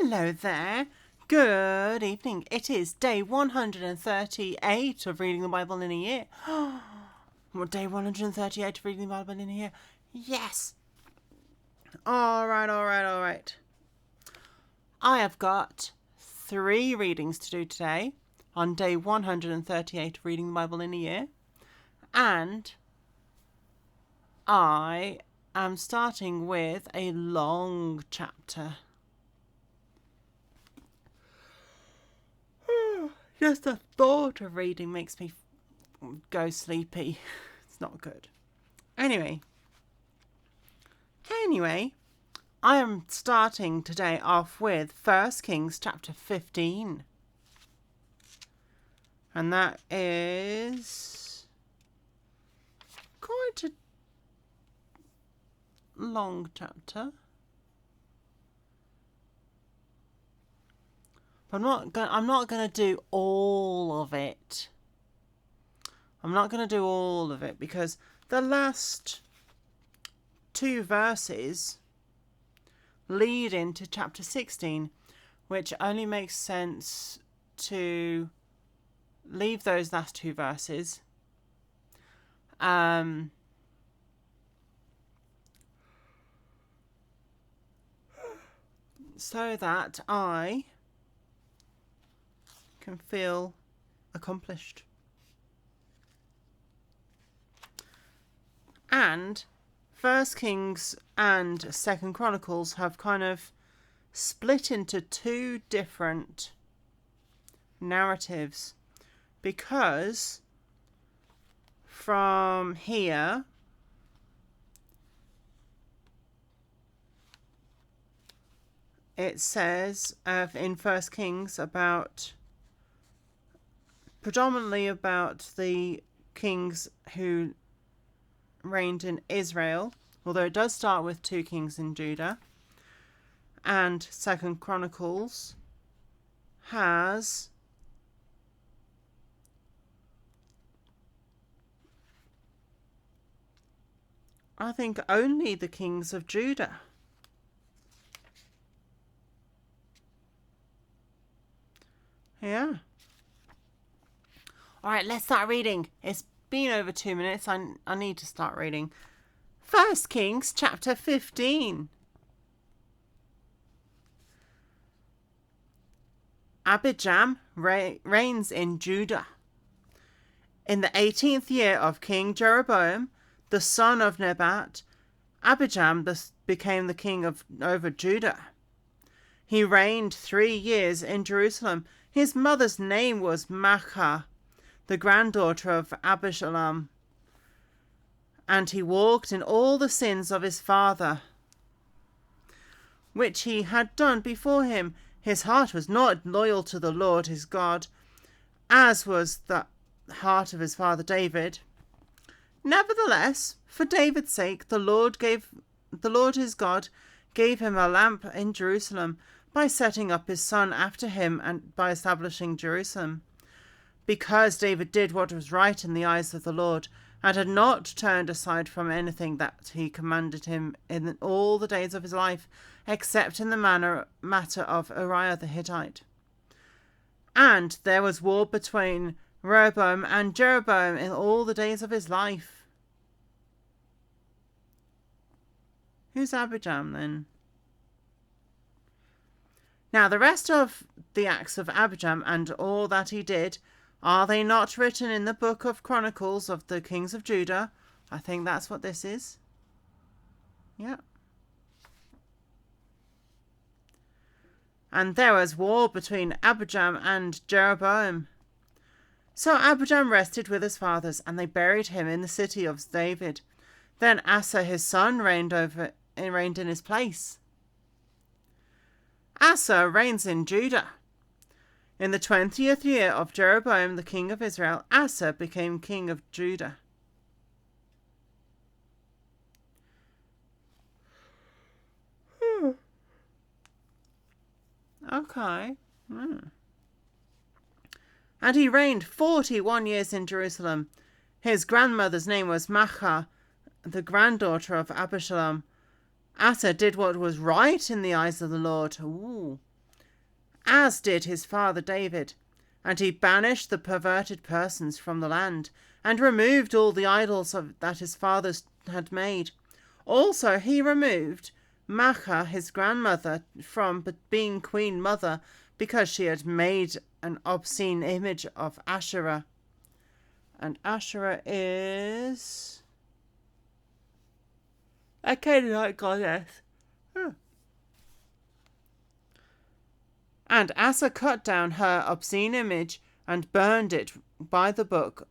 Hello there. Good evening. It is day 138 of reading the Bible in a year. Day 138 of reading the Bible in a year. Yes. All right. I have got 3 readings to do today on day 138 of reading the Bible in a year. And I am starting with a long chapter. Just the thought of reading makes me go sleepy. It's not good. Anyway, I am starting today off with 1 Kings chapter 15. And that is quite a long chapter. I'm not going to do all of it. Because the last 2 verses lead into chapter 16, which only makes sense to leave those last 2 verses. So that I can feel accomplished. And 1 Kings and 2 Chronicles have kind of split into 2 different narratives, because from here it says in 1 Kings predominantly about the kings who reigned in Israel, although it does start with 2 kings in Judah. And 2 Chronicles has I think only the kings of Judah. Yeah. All right, let's start reading. It's been over 2 minutes. I need to start reading. 1 Kings chapter 15. Abijam reigns in Judah. In the 18th year of King Jeroboam, the son of Nebat, Abijam became the king over Judah. He reigned 3 years in Jerusalem. His mother's name was Maachah, the granddaughter of Abishalom, and he walked in all the sins of his father, which he had done before him. His heart was not loyal to the Lord his God, as was the heart of his father David. Nevertheless, for David's sake, the Lord his God gave him a lamp in Jerusalem by setting up his son after him and by establishing Jerusalem, because David did what was right in the eyes of the Lord, and had not turned aside from anything that he commanded him in all the days of his life, except in the matter of Uriah the Hittite. And there was war between Rehoboam and Jeroboam in all the days of his life. Who's Abijam then? Now the rest of the acts of Abijam and all that he did, are they not written in the book of Chronicles of the kings of Judah? I think that's what this is. Yeah. And there was war between Abijam and Jeroboam. So Abijam rested with his fathers, and they buried him in the city of David. Then Asa his son reigned in his place. Asa reigns in Judah. In the 20th year of Jeroboam the king of Israel, Asa became king of Judah. Okay. And he reigned 41 years in Jerusalem. His grandmother's name was Maachah, the granddaughter of Abishalom. Asa did what was right in the eyes of the Lord. as did his father David. And he banished the perverted persons from the land, and removed all the idols that his fathers had made. Also he removed Maachah his grandmother from being queen mother, because she had made an obscene image of Asherah. And Asherah is a Canaanite goddess. And Asa cut down her obscene image and burned it by the brook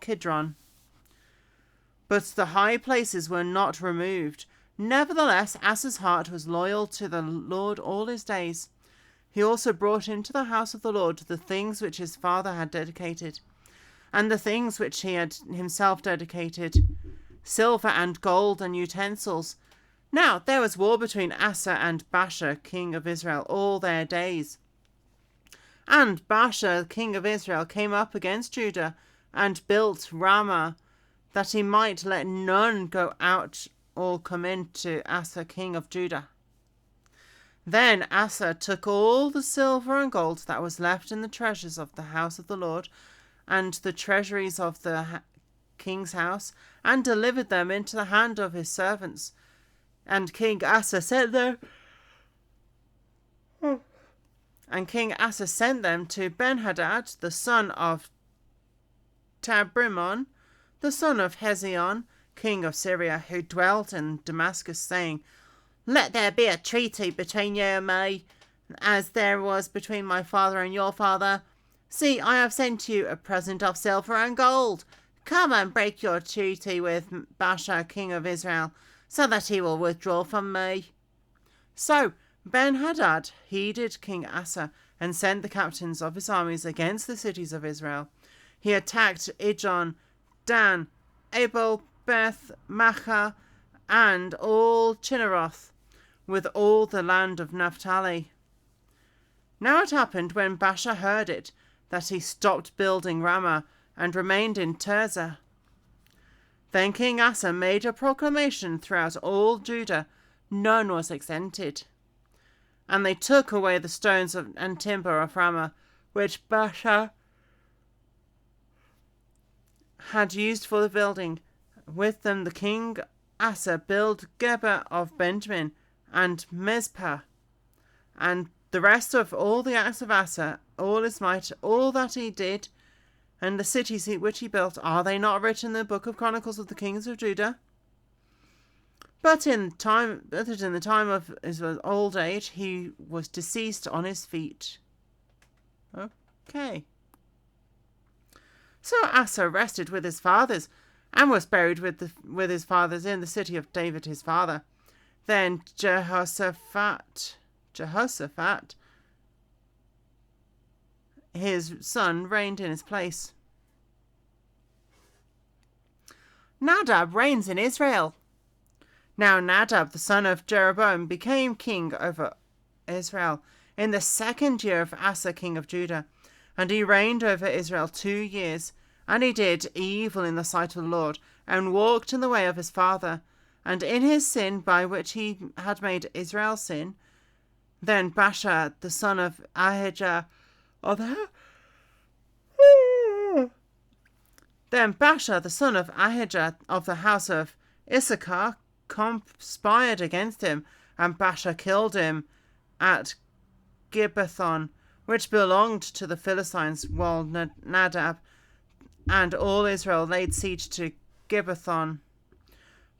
Kidron. But the high places were not removed. Nevertheless, Asa's heart was loyal to the Lord all his days. He also brought into the house of the Lord the things which his father had dedicated, and the things which he had himself dedicated, silver and gold and utensils. Now there was war between Asa and Baasha, king of Israel, all their days. And Baasha, king of Israel, came up against Judah and built Ramah, that he might let none go out or come in to Asa, king of Judah. Then Asa took all the silver and gold that was left in the treasures of the house of the Lord, and the treasuries of the king's house, and delivered them into the hand of his servants. And King Asa sent them to Ben-Hadad, the son of Tabrimon, the son of Hezion, king of Syria, who dwelt in Damascus, saying, Let there be a treaty between you and me, as there was between my father and your father. See, I have sent you a present of silver and gold. Come and break your treaty with Baasha, king of Israel, so that he will withdraw from me. So Ben-Hadad heeded King Asa, and sent the captains of his armies against the cities of Israel. He attacked Ijon, Dan, Abel, Beth, Maachah, and all Chinneroth, with all the land of Naphtali. Now it happened, when Baasha heard it, that he stopped building Ramah, and remained in Tirzah. Then King Asa made a proclamation throughout all Judah. None was exempted. And they took away the stones and timber of Ramah, which Baasha had used for the building. With them the king Asa built Geba of Benjamin, and Mizpah, and the rest of all the acts of Asa, all his might, all that he did, and the cities which he built, are they not written in the book of Chronicles of the kings of Judah? But in the time of his old age, he was deceased on his feet. Okay. So Asa rested with his fathers, and was buried with his fathers in the city of David his father. Then Jehoshaphat, his son, reigned in his place. Nadab reigns in Israel. Now Nadab, the son of Jeroboam, became king over Israel in the 2nd year of Asa, king of Judah. And he reigned over Israel 2 years. And he did evil in the sight of the Lord, and walked in the way of his father, and in his sin by which he had made Israel sin. Then Baasha, the son of Ahijah of the house of Issachar conspired against him, and Baasha killed him at Gibbethon, which belonged to the Philistines, while Nadab and all Israel laid siege to Gibbethon.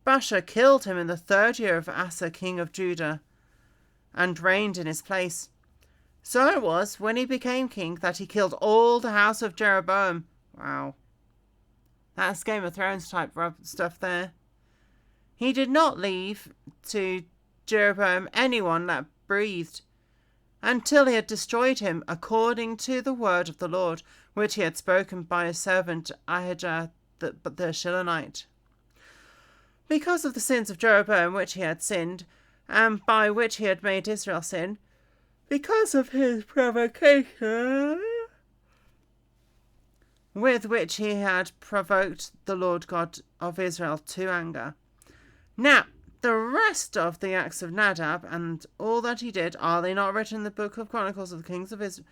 Baasha killed him in the 3rd year of Asa, king of Judah, and reigned in his place. So it was, when he became king, that he killed all the house of Jeroboam. Wow. That's Game of Thrones type stuff there. He did not leave to Jeroboam anyone that breathed, until he had destroyed him, according to the word of the Lord, which he had spoken by his servant Ahijah the Shilonite. Because of the sins of Jeroboam which he had sinned, and by which he had made Israel sin, because of his provocation with which he had provoked the Lord God of Israel to anger. Now the rest of the acts of Nadab and all that he did, are they not written in the book of Chronicles of the Kings of Israel?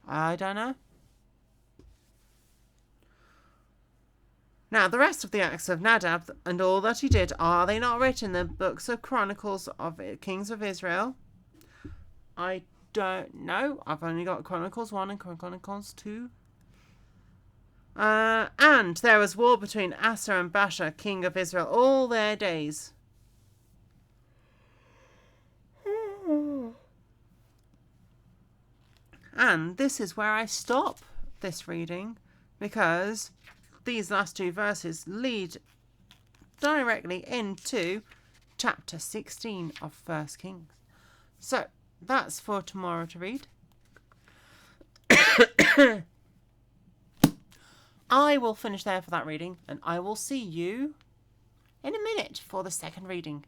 I don't know. Now, the rest of the acts of Nadab and all that he did, are they not written in the books of Chronicles of Kings of Israel? I don't know. I've only got Chronicles 1 and Chronicles 2. And there was war between Asa and Baasha, king of Israel, all their days. And this is where I stop this reading, because these last two verses lead directly into chapter 16 of 1 Kings. So, that's for tomorrow to read. I will finish there for that reading, and I will see you in a minute for the second reading.